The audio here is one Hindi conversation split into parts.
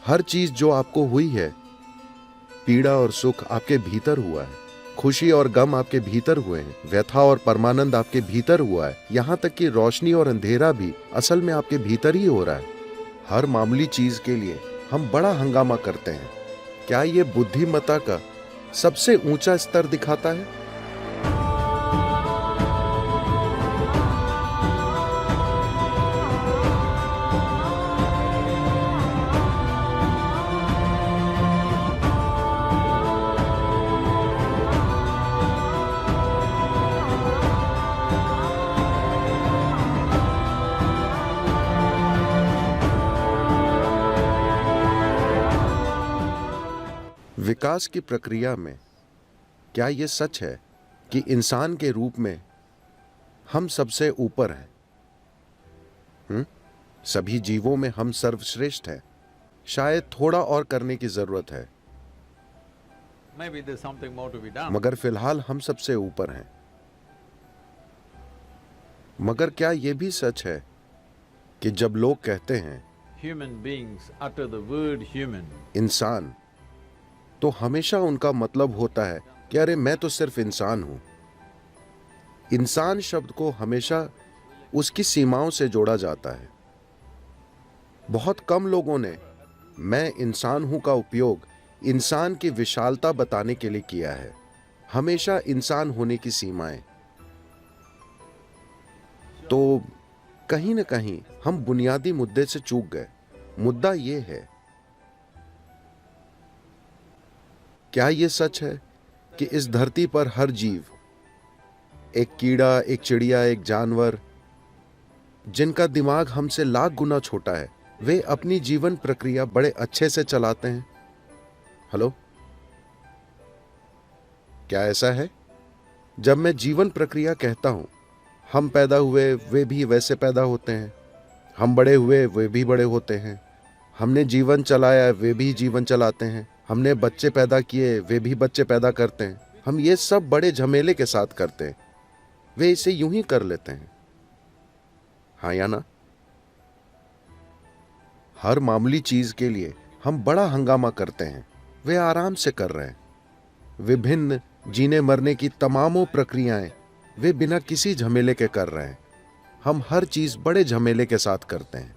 हर चीज जो आपको हुई है, पीड़ा और सुख आपके भीतर हुआ है, खुशी और गम आपके भीतर हुए हैं, व्यथा और परमानंद आपके भीतर हुआ है, यहाँ तक कि रोशनी और अंधेरा भी असल में आपके भीतर ही हो रहा है। हर मामूली चीज के लिए हम बड़ा हंगामा करते हैं। क्या ये बुद्धिमत्ता का सबसे ऊंचा स्तर दिखाता है? विकास की प्रक्रिया में क्या यह सच है कि इंसान के रूप में हम सबसे ऊपर हैं? सभी जीवों में हम सर्वश्रेष्ठ हैं। शायद थोड़ा और करने की जरूरत है, Maybe there's something more to be done. मगर फिलहाल हम सबसे ऊपर हैं। मगर क्या यह भी सच है कि जब लोग कहते हैं Human beings utter the word human. इंसान, तो हमेशा उनका मतलब होता है कि अरे मैं तो सिर्फ इंसान हूं। इंसान शब्द को हमेशा उसकी सीमाओं से जोड़ा जाता है। बहुत कम लोगों ने मैं इंसान हूं का उपयोग इंसान की विशालता बताने के लिए किया है। हमेशा इंसान होने की सीमाएं। तो कहीं ना कहीं हम बुनियादी मुद्दे से चूक गए। मुद्दा यह है, क्या यह सच है कि इस धरती पर हर जीव, एक कीड़ा, एक चिड़िया, एक जानवर, जिनका दिमाग हमसे लाख गुना छोटा है, वे अपनी जीवन प्रक्रिया बड़े अच्छे से चलाते हैं? हेलो, क्या ऐसा है? जब मैं जीवन प्रक्रिया कहता हूं, हम पैदा हुए वे भी वैसे पैदा होते हैं, हम बड़े हुए वे भी बड़े होते हैं, हमने जीवन चलाया वे भी जीवन चलाते हैं, हमने बच्चे पैदा किए वे भी बच्चे पैदा करते हैं। हम ये सब बड़े झमेले के साथ करते हैं। वे इसे यूं ही कर लेते हैं, हाँ या ना? हर मामूली चीज के लिए हम बड़ा हंगामा करते हैं। वे आराम से कर रहे हैं। विभिन्न जीने मरने की तमामों प्रक्रियाएं वे बिना किसी झमेले के कर रहे हैं। हम हर चीज बड़े झमेले के साथ करते हैं।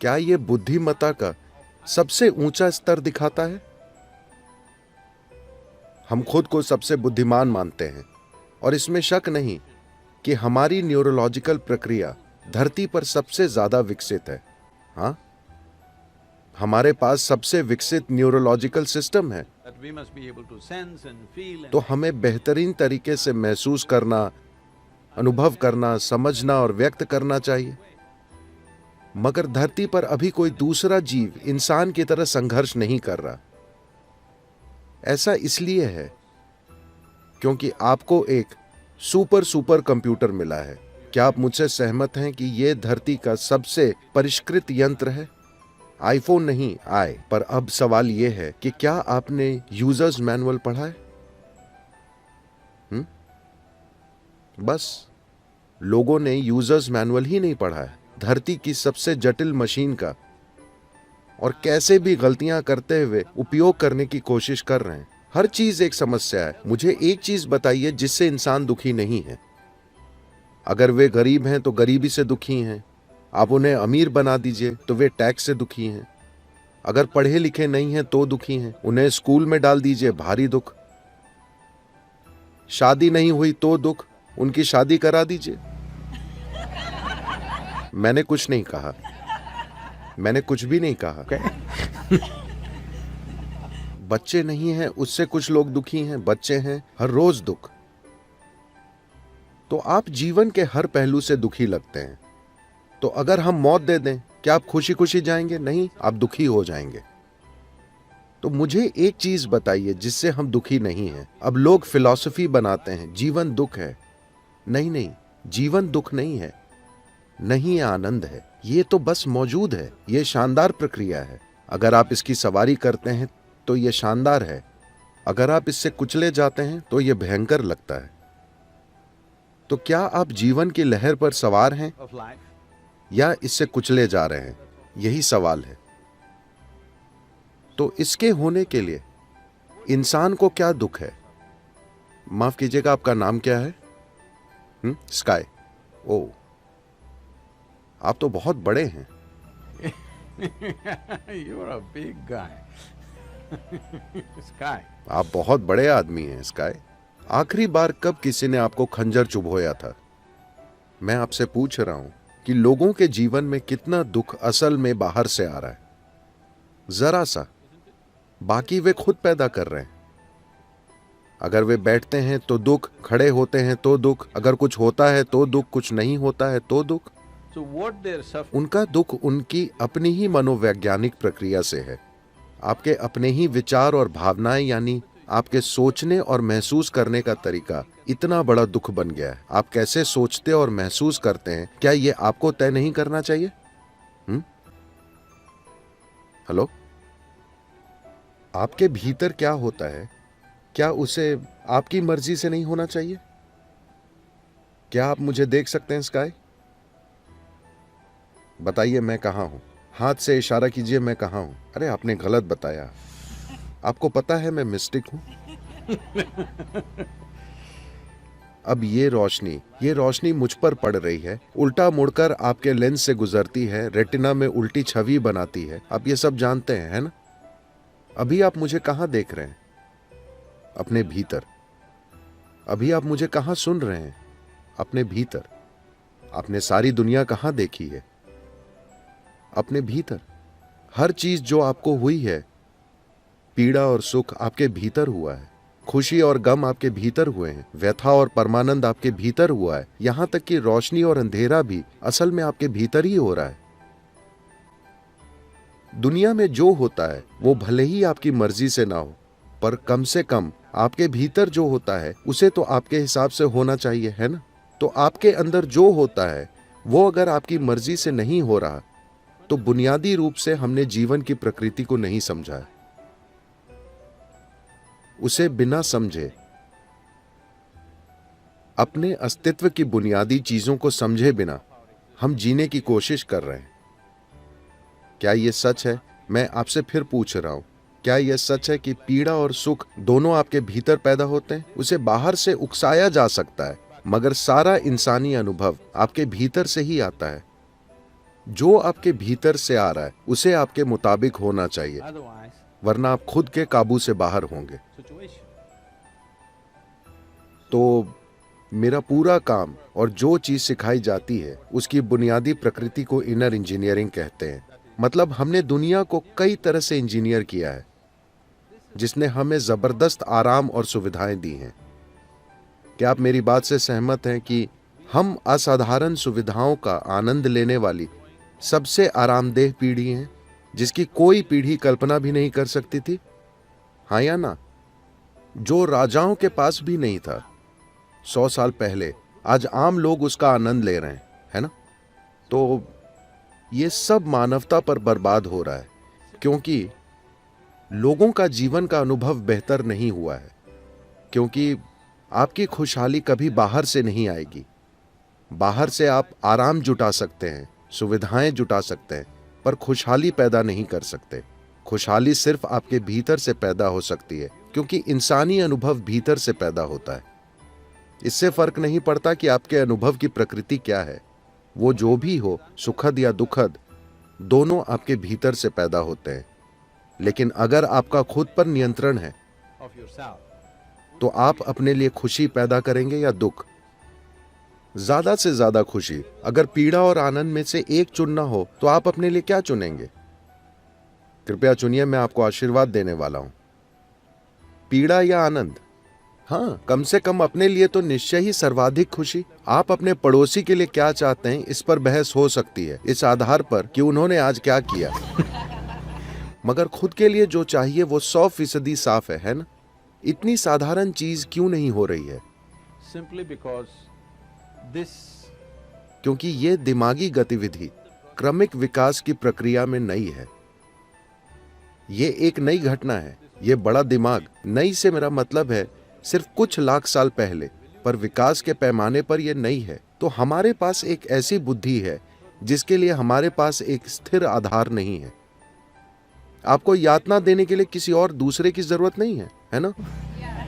क्या यह बुद्धिमत्ता का सबसे ऊंचा स्तर दिखाता है? हम खुद को सबसे बुद्धिमान मानते हैं और इसमें शक नहीं कि हमारी न्यूरोलॉजिकल प्रक्रिया धरती पर सबसे ज्यादा विकसित है। हाँ, हमारे पास सबसे विकसित न्यूरोलॉजिकल सिस्टम है। That we must be able to sense and feel and तो हमें बेहतरीन तरीके से महसूस करना, अनुभव करना, समझना और व्यक्त करना चाहिए। मगर धरती पर अभी कोई दूसरा जीव इंसान की तरह संघर्ष नहीं कर रहा। ऐसा इसलिए है क्योंकि आपको एक सुपर कंप्यूटर मिला है। क्या आप मुझसे सहमत हैं कि यह धरती का सबसे परिष्कृत यंत्र है? आईफोन नहीं आए, पर अब सवाल यह है कि क्या आपने यूजर्स मैनुअल पढ़ा है? बस लोगों ने यूजर्स मैनुअल ही नहीं पढ़ा है। धरती की सबसे जटिल मशीन का और कैसे भी गलतियां करते हुए उपयोग करने की कोशिश कर रहे हैं। हर चीज एक समस्या है। मुझे एक चीज बताइए जिससे इंसान दुखी नहीं है। अगर वे गरीब हैं तो गरीबी से दुखी हैं। आप उन्हें अमीर बना दीजिए तो वे टैक्स से दुखी हैं। अगर पढ़े लिखे नहीं हैं तो दुखी हैं। उन्हें स्कूल में डाल दीजिए, भारी दुख। शादी नहीं हुई तो दुख, उनकी शादी करा दीजिए। मैंने कुछ नहीं कहा, मैंने कुछ भी नहीं कहा। बच्चे नहीं हैं उससे कुछ लोग दुखी हैं, बच्चे हैं हर रोज दुख। तो आप जीवन के हर पहलू से दुखी लगते हैं। तो अगर हम मौत दे दें, क्या आप खुशी खुशी जाएंगे? नहीं, आप दुखी हो जाएंगे। तो मुझे एक चीज बताइए जिससे हम दुखी नहीं हैं। अब लोग फिलॉसफी बनाते हैं जीवन दुख है। नहीं, जीवन दुख नहीं है, नहीं, आनंद है। ये तो बस मौजूद है। ये शानदार प्रक्रिया है। अगर आप इसकी सवारी करते हैं तो ये शानदार है। अगर आप इससे कुचले जाते हैं तो ये भयंकर लगता है। तो क्या आप जीवन की लहर पर सवार हैं of life. या इससे कुचले जा रहे हैं? यही सवाल है। तो इसके होने के लिए इंसान को क्या दुख है? माफ कीजिएगा, आपका नाम क्या है? स्काई। ओ, आप तो बहुत बड़े हैं। You're a big guy. Sky. आप बहुत बड़े आदमी हैं स्काई। आखिरी बार कब किसी ने आपको खंजर चुभोया था? मैं आपसे पूछ रहा हूं कि लोगों के जीवन में कितना दुख असल में बाहर से आ रहा है। जरा सा, बाकी वे खुद पैदा कर रहे हैं। अगर वे बैठते हैं तो दुख, खड़े होते हैं तो दुख, अगर कुछ होता है तो दुख, कुछ नहीं होता है तो दुख। So what they're suffering, उनका दुख उनकी अपनी ही मनोवैज्ञानिक प्रक्रिया से है। आपके अपने ही विचार और भावनाएं, यानी आपके सोचने और महसूस करने का तरीका इतना बड़ा दुख बन गया है। आप कैसे सोचते और महसूस करते हैं, क्या ये आपको तय नहीं करना चाहिए? हेलो, आपके भीतर क्या होता है, क्या उसे आपकी मर्जी से नहीं होना चाहिए? क्या आप मुझे देख सकते हैं स्काई? बताइए मैं कहां हूं? हाथ से इशारा कीजिए, मैं कहां हूं? अरे आपने गलत बताया। आपको पता है मैं मिस्टिक हूं। अब ये रोशनी मुझ पर पड़ रही है, उल्टा मुड़कर आपके लेंस से गुजरती है, रेटिना में उल्टी छवि बनाती है। आप ये सब जानते हैं, है ना? अभी आप मुझे कहां देख रहे हैं? अपने भीतर। अभी आप मुझे कहां सुन रहे हैं? अपने भीतर। आपने सारी दुनिया कहां देखी है? अपने भीतर। हर चीज जो आपको हुई है, पीड़ा और सुख आपके भीतर हुआ है, खुशी और गम आपके भीतर हुए हैं, व्यथा और परमानंद आपके भीतर हुआ है, यहां तक कि रोशनी और अंधेरा भी असल में आपके भीतर ही हो रहा है। दुनिया में जो होता है वो भले ही आपकी मर्जी से ना हो, पर कम से कम आपके भीतर जो होता है उसे तो आपके हिसाब से होना चाहिए, है ना? तो आपके अंदर जो होता है वो अगर आपकी मर्जी से नहीं हो रहा, तो बुनियादी रूप से हमने जीवन की प्रकृति को नहीं समझा है। उसे बिना समझे, अपने अस्तित्व की बुनियादी चीजों को समझे बिना हम जीने की कोशिश कर रहे हैं। क्या यह सच है? मैं आपसे फिर पूछ रहा हूं, क्या यह सच है कि पीड़ा और सुख दोनों आपके भीतर पैदा होते हैं? उसे बाहर से उकसाया जा सकता है, मगर सारा इंसानी अनुभव आपके भीतर से ही आता है। जो आपके भीतर से आ रहा है उसे आपके मुताबिक होना चाहिए, otherwise वरना आप खुद के काबू से बाहर होंगे। situation. तो मेरा पूरा काम और जो चीज सिखाई जाती है उसकी बुनियादी प्रकृति को इनर इंजीनियरिंग कहते हैं। मतलब हमने दुनिया को कई तरह से इंजीनियर किया है, जिसने हमें जबरदस्त आराम और सुविधाएं दी हैं। क्या आप मेरी बात से सहमत हैं कि हम असाधारण सुविधाओं का आनंद लेने वाली सबसे आरामदेह पीढ़ी हैं, जिसकी कोई पीढ़ी कल्पना भी नहीं कर सकती थी? हाँ या ना? जो राजाओं के पास भी नहीं था 100 साल पहले, आज आम लोग उसका आनंद ले रहे हैं, है ना? तो ये सब मानवता पर बर्बाद हो रहा है, क्योंकि लोगों का जीवन का अनुभव बेहतर नहीं हुआ है। क्योंकि आपकी खुशहाली कभी बाहर से नहीं आएगी। बाहर से आप आराम जुटा सकते हैं, सुविधाएं जुटा सकते हैं, पर खुशहाली पैदा नहीं कर सकते। खुशहाली सिर्फ आपके भीतर से पैदा हो सकती है, क्योंकि इंसानी अनुभव भीतर से पैदा होता है। इससे फर्क नहीं पड़ता कि आपके अनुभव की प्रकृति क्या है। वो जो भी हो, सुखद या दुखद, दोनों आपके भीतर से पैदा होते हैं। लेकिन अगर आपका खुद पर नियंत्रण है, Of yourself. तो आप अपने लिए खुशी पैदा करेंगे या दुख? ज्यादा से ज्यादा खुशी। अगर पीड़ा और आनंद में से एक चुनना हो तो आप अपने लिए क्या चुनेंगे? कृपया चुनिए, मैं आपको आशीर्वाद देने वाला हूं। पीड़ा या आनंद? हाँ, कम से कम अपने लिए तो निश्चय ही सर्वाधिक खुशी। आप अपने पड़ोसी के लिए क्या चाहते हैं, इस पर बहस हो सकती है, इस आधार पर कि उन्होंने आज क्या किया। मगर खुद के लिए जो चाहिए वो 100% साफ है ना? इतनी साधारण चीज क्यों नहीं हो रही है? Simply because this क्योंकि ये दिमागी गतिविधि क्रमिक विकास की प्रक्रिया में नई है। ये एक नई घटना है। ये बड़ा दिमाग, नई से मेरा मतलब है सिर्फ कुछ लाख साल पहले, पर विकास के पैमाने पर यह नई है। तो हमारे पास एक ऐसी बुद्धि है जिसके लिए हमारे पास एक स्थिर आधार नहीं है। आपको यातना देने के लिए किसी और दूसरे की जरूरत नहीं है ना?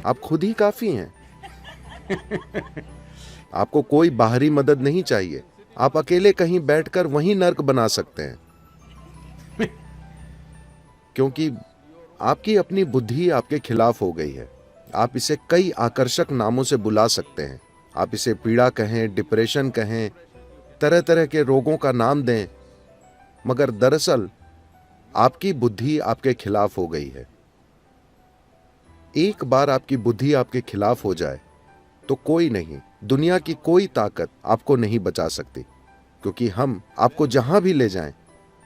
आप खुद ही काफी हैं। आपको कोई बाहरी मदद नहीं चाहिए। आप अकेले कहीं बैठकर वहीं नर्क बना सकते हैं, क्योंकि आपकी अपनी बुद्धि आपके खिलाफ हो गई है। आप इसे कई आकर्षक नामों से बुला सकते हैं। आप इसे पीड़ा कहें, डिप्रेशन कहें, तरह तरह के रोगों का नाम दें, मगर दरअसल आपकी बुद्धि आपके खिलाफ हो गई है। एक बार आपकी बुद्धि आपके खिलाफ हो जाए तो कोई नहीं, दुनिया की कोई ताकत आपको नहीं बचा सकती, क्योंकि हम आपको जहां भी ले जाएं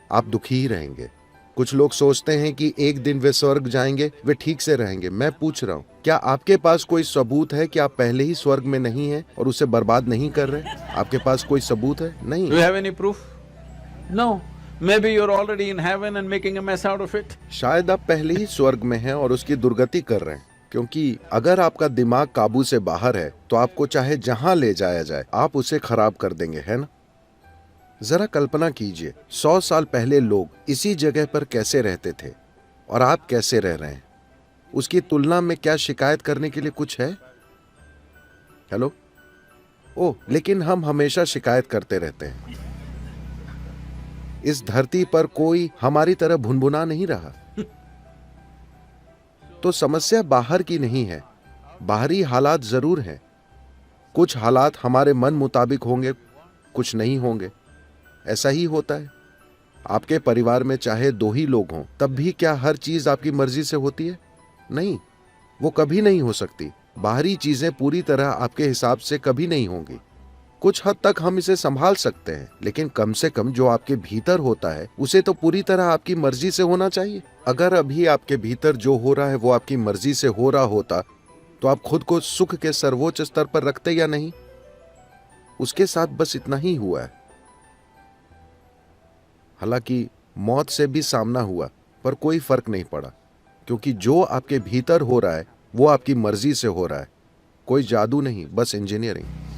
आप दुखी ही रहेंगे। कुछ लोग सोचते हैं कि एक दिन वे स्वर्ग जाएंगे, वे ठीक से रहेंगे। मैं पूछ रहा हूं, क्या आपके पास कोई सबूत है कि आप पहले ही स्वर्ग में नहीं हैं और उसे बर्बाद नहीं कर रहे? आपके पास कोई सबूत है? नहीं। Do you have any proof? No. Maybe you're already in heaven and making a mess out of it. शायद आप पहले ही स्वर्ग में हैं और उसकी दुर्गति कर रहे हैं, क्योंकि अगर आपका दिमाग काबू से बाहर है तो आपको चाहे जहां ले जाया जाए आप उसे खराब कर देंगे, है ना? जरा कल्पना कीजिए, 100 साल पहले लोग इसी जगह पर कैसे रहते थे और आप कैसे रह रहे हैं। उसकी तुलना में क्या शिकायत करने के लिए कुछ है? हेलो? ओह, लेकिन हम हमेशा शिकायत करते रहते हैं। इस धरती पर कोई हमारी तरह भुनभुना नहीं रहा। तो समस्या बाहर की नहीं है, बाहरी हालात जरूर हैं। कुछ हालात हमारे मन मुताबिक होंगे, कुछ नहीं होंगे। ऐसा ही होता है। आपके परिवार में चाहे 2 ही लोग हों, तब भी क्या हर चीज आपकी मर्जी से होती है? नहीं, वो कभी नहीं हो सकती। बाहरी चीजें पूरी तरह आपके हिसाब से कभी नहीं होंगी। कुछ हद तक हम इसे संभाल सकते हैं, लेकिन कम से कम जो आपके भीतर होता है उसे तो पूरी तरह आपकी मर्जी से होना चाहिए। अगर अभी आपके भीतर जो हो रहा है वो आपकी मर्जी से हो रहा होता तो आप खुद को सुख के सर्वोच्च स्तर पर रखते या नहीं? उसके साथ बस इतना ही हुआ है। हालांकि मौत से भी सामना हुआ, पर कोई फर्क नहीं पड़ा, क्योंकि जो आपके भीतर हो रहा है वो आपकी मर्जी से हो रहा है। कोई जादू नहीं, बस इंजीनियरिंग।